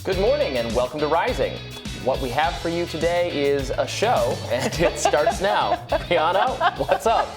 Good morning and welcome to Rising. What we have for you today is a show, and it starts now. Briahna, what's up?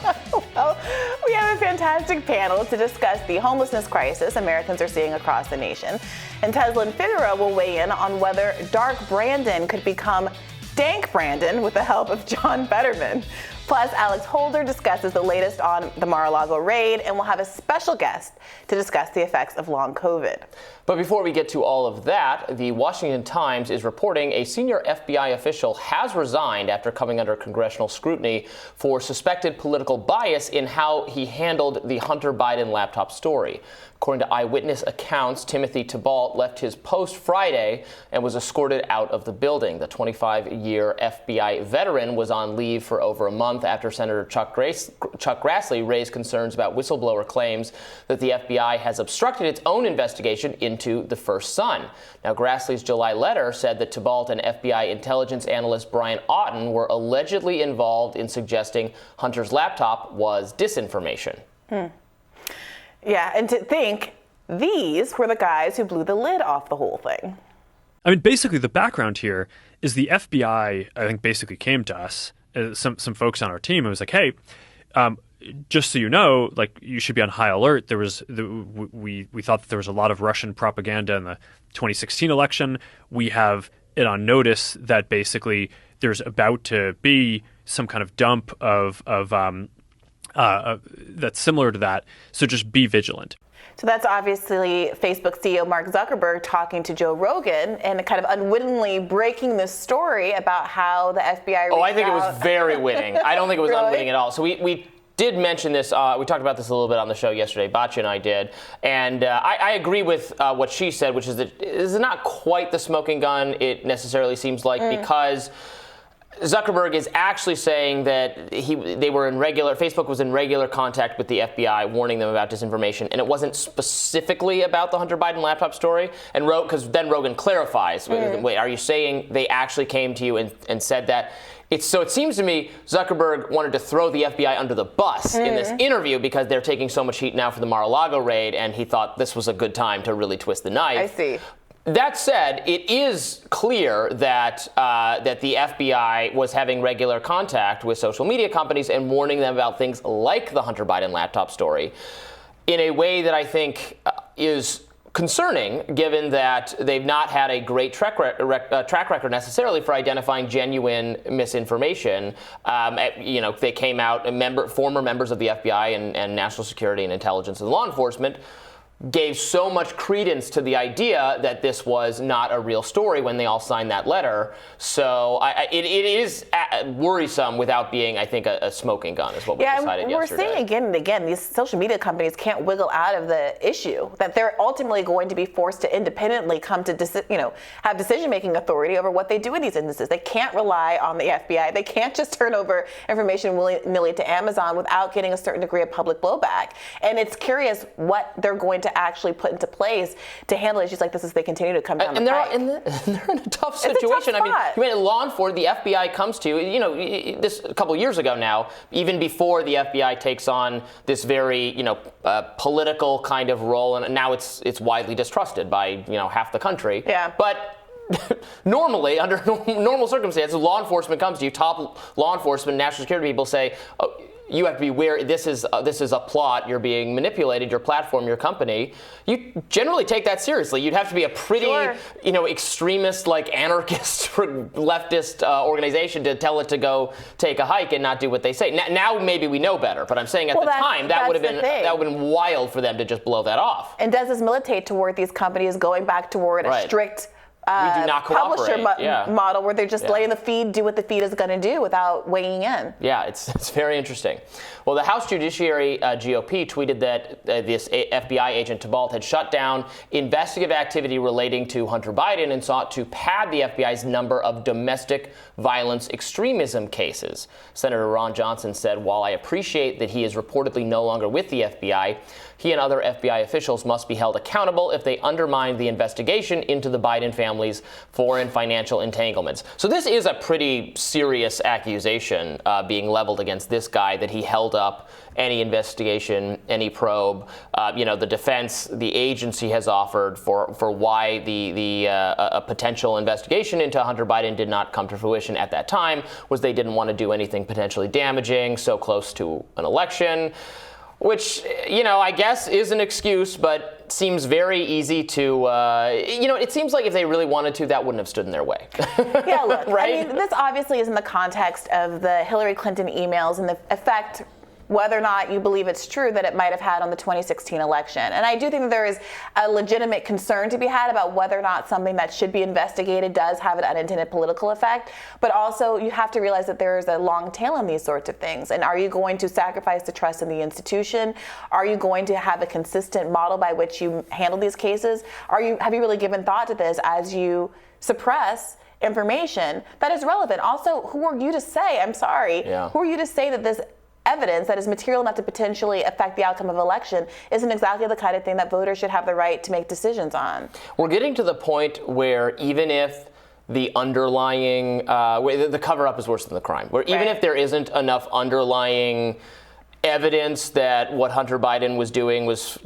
Well, we have a fantastic panel to discuss the homelessness crisis Americans are seeing across the nation. And Tesla and Figueroa will weigh in on whether Dark Brandon could become Dank Brandon with the help of John Fetterman. Plus, Alex Holder discusses the latest on the Mar-a-Lago raid, and we'll have a special guest to discuss the effects of long COVID. But before we get to all of that, the Washington Times is reporting a senior FBI official has resigned after coming under congressional scrutiny for suspected political bias in how he handled the Hunter Biden laptop story. According to eyewitness accounts, Timothy Thibault left his post Friday and was escorted out of the building. The 25-year FBI veteran was on leave for over a month after Senator Chuck Grassley raised concerns about whistleblower claims that the FBI has obstructed its own investigation into the First Son. Now, Grassley's July letter said that Thibault and FBI intelligence analyst Brian Auten were allegedly involved in suggesting Hunter's laptop was disinformation. Yeah, and to think these were the guys who blew the lid off the whole thing. I mean, basically, the background here is the FBI, I think, basically came to us, some folks on our team, and was like, hey, just so you know, like, you should be on high alert. There was we thought that there was a lot of Russian propaganda in the 2016 election. We have it on notice that basically there's about to be some kind of dump of that's similar to that. So just be vigilant. So that's obviously Facebook CEO Mark Zuckerberg talking to Joe Rogan and kind of unwittingly breaking the story about how the FBI reached I think out. It was very witting. I don't think it was Really? unwitting at all. So we did mention this. We talked about this a little bit on the show yesterday. Batya and I did. And I agree with what she said, which is that this is not quite the smoking gun it necessarily seems like, because Zuckerberg is actually saying that Facebook was in regular contact with the FBI, warning them about disinformation, and it wasn't specifically about the Hunter Biden laptop story. And because then Rogan clarifies, wait, are you saying they actually came to you and said that? So it seems to me Zuckerberg wanted to throw the FBI under the bus in this interview because they're taking so much heat now for the Mar-a-Lago raid, and he thought this was a good time to really twist the knife. I see. That said, it is clear that that the FBI was having regular contact with social media companies and warning them about things like the Hunter Biden laptop story in a way that I think is concerning, given that they've not had a great track record necessarily for identifying genuine misinformation. They came out, former members of the FBI and national security and intelligence and law enforcement gave so much credence to the idea that this was not a real story when they all signed that letter. So it is worrisome without being, I think, a smoking gun is what we decided yesterday. We're seeing again and again, these social media companies can't wiggle out of the issue, that they're ultimately going to be forced to independently come to, have decision-making authority over what they do in these instances. They can't rely on the FBI. They can't just turn over information willy-nilly to Amazon without getting a certain degree of public blowback. And it's curious what they're going to actually put into place to handle issues like this as they continue to come down the pike. They're in a tough situation. I mean, law enforcement, the FBI comes to you, this a couple years ago now, even before the FBI takes on this very, political kind of role, and now it's widely distrusted by, half the country. Yeah. But normally, under normal circumstances, law enforcement comes to you, top law enforcement, national security people say, you have to be aware this is a plot. You're being manipulated. Your platform, your company. You generally take that seriously. You'd have to be a pretty, extremist, like anarchist, leftist organization to tell it to go take a hike and not do what they say. Now maybe we know better, but I'm saying at the time that would have been wild for them to just blow that off. And does this militate toward these companies going back toward a strict we do not publisher model where they're just letting the feed do what the feed is going to do without weighing in? Yeah, it's very interesting. Well, the House Judiciary GOP tweeted that this FBI agent Thibault had shut down investigative activity relating to Hunter Biden and sought to pad the FBI's number of domestic violence extremism cases. Senator Ron Johnson said, while I appreciate that he is reportedly no longer with the FBI, he and other FBI officials must be held accountable if they undermine the investigation into the Biden family's foreign financial entanglements. So this is a pretty serious accusation being leveled against this guy, that he held up any investigation, any probe. The defense, the agency has offered for why a potential investigation into Hunter Biden did not come to fruition at that time was they didn't want to do anything potentially damaging so close to an election, which, I guess is an excuse, but seems very easy to, it seems like if they really wanted to, that wouldn't have stood in their way. Yeah, look, right? I mean, this obviously is in the context of the Hillary Clinton emails and the effect, whether or not you believe it's true, that it might have had on the 2016 election. And I do think that there is a legitimate concern to be had about whether or not something that should be investigated does have an unintended political effect. But also, you have to realize that there is a long tail in these sorts of things. And are you going to sacrifice the trust in the institution? Are you going to have a consistent model by which you handle these cases? Have you really given thought to this as you suppress information that is relevant? Also, who are you to say, I'm sorry, who are you to say that this evidence that is material enough to potentially affect the outcome of election isn't exactly the kind of thing that voters should have the right to make decisions on? We're getting to the point where even if the underlying, the cover-up is worse than the crime, where even if there isn't enough underlying evidence that what Hunter Biden was doing was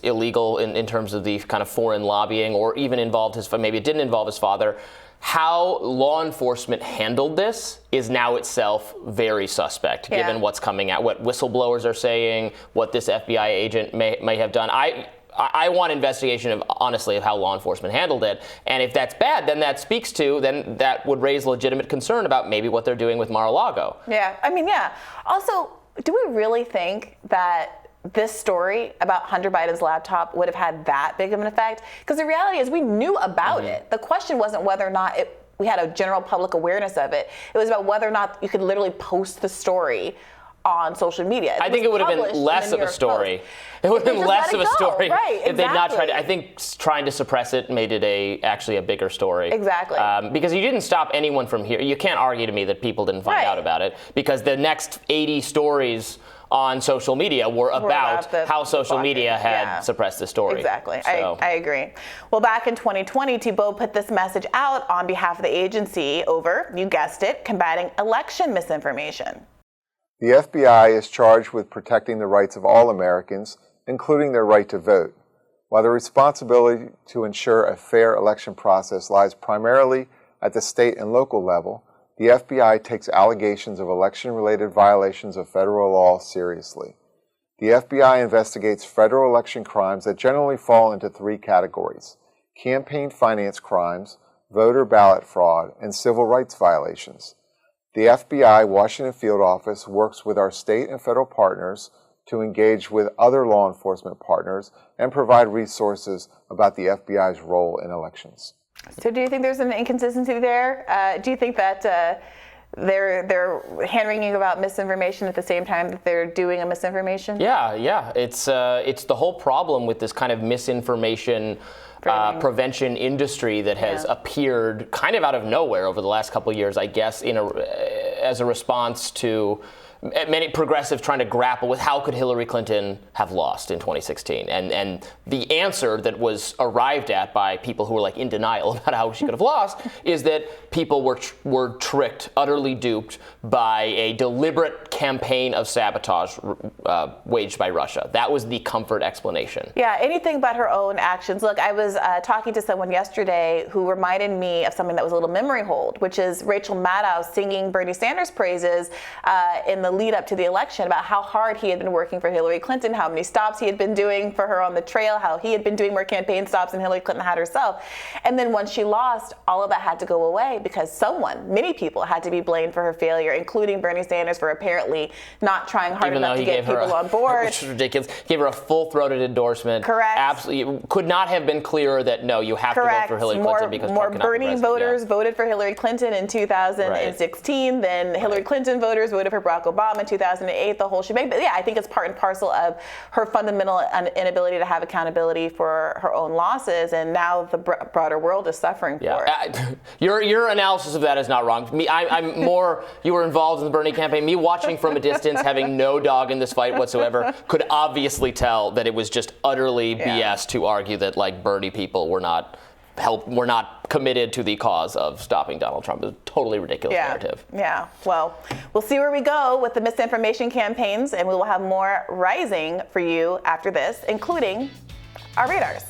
illegal in terms of the kind of foreign lobbying, or even involved maybe it didn't involve his father, how law enforcement handled this is now itself very suspect, given what's coming out, what whistleblowers are saying, what this FBI agent may have done. I want investigation honestly of how law enforcement handled it. And if that's bad, then that would raise legitimate concern about maybe what they're doing with Mar-a-Lago. Yeah, Also, do we really think that this story about Hunter Biden's laptop would have had that big of an effect? Because the reality is we knew about it. The question wasn't whether or not we had a general public awareness of it. It was about whether or not you could literally post the story on social media. I think it would have been less of a story. It would have been less of a story if they'd not tried. I think trying to suppress it made it actually a bigger story. Exactly. Because you didn't stop anyone from here. You can't argue to me that people didn't find out about it, because the next 80 stories on social media were about how social media had suppressed the story. Exactly. So. I agree. Well, back in 2020, Thibault put this message out on behalf of the agency over, you guessed it, combating election misinformation. The FBI is charged with protecting the rights of all Americans, including their right to vote. While the responsibility to ensure a fair election process lies primarily at the state and local level, the FBI takes allegations of election-related violations of federal law seriously. The FBI investigates federal election crimes that generally fall into three categories: campaign finance crimes, voter ballot fraud, and civil rights violations. The FBI Washington Field Office works with our state and federal partners to engage with other law enforcement partners and provide resources about the FBI's role in elections. So do you think there's an inconsistency there? Do you think that they're hand-wringing about misinformation at the same time that they're doing a misinformation? Yeah. It's the whole problem with this kind of misinformation prevention industry that has appeared kind of out of nowhere over the last couple of years, I guess, as a response to many progressives trying to grapple with how could Hillary Clinton have lost in 2016. And the answer that was arrived at by people who were in denial about how she could have lost is that people were tricked, utterly duped by a deliberate campaign of sabotage waged by Russia. That was the comfort explanation. Yeah, anything but her own actions. Look, I was talking to someone yesterday who reminded me of something that was a little memory hold, which is Rachel Maddow singing Bernie Sanders praises in the lead up to the election about how hard he had been working for Hillary Clinton, how many stops he had been doing for her on the trail, how he had been doing more campaign stops than Hillary Clinton had herself. And then once she lost, all of that had to go away because many people had to be blamed for her failure, including Bernie Sanders for apparently not trying hard enough to get people on board. Which is ridiculous. Gave her a full-throated endorsement. Correct. Absolutely. Could not have been clearer that no, you have to vote for Hillary Clinton because more Trump cannot Bernie voters voted for Hillary Clinton in 2016 than Hillary Clinton voters voted for Barack Obama. Obama in 2008, the whole shebang. But yeah, I think it's part and parcel of her fundamental inability to have accountability for her own losses, and now the broader world is suffering for it. Your analysis of that is not wrong. I'm more, you were involved in the Bernie campaign. Me watching from a distance, having no dog in this fight whatsoever, could obviously tell that it was just utterly BS to argue that like Bernie people were not committed to the cause of stopping Donald Trump. It's a totally ridiculous narrative. Yeah. Well, we'll see where we go with the misinformation campaigns, and we will have more Rising for you after this, including our radars.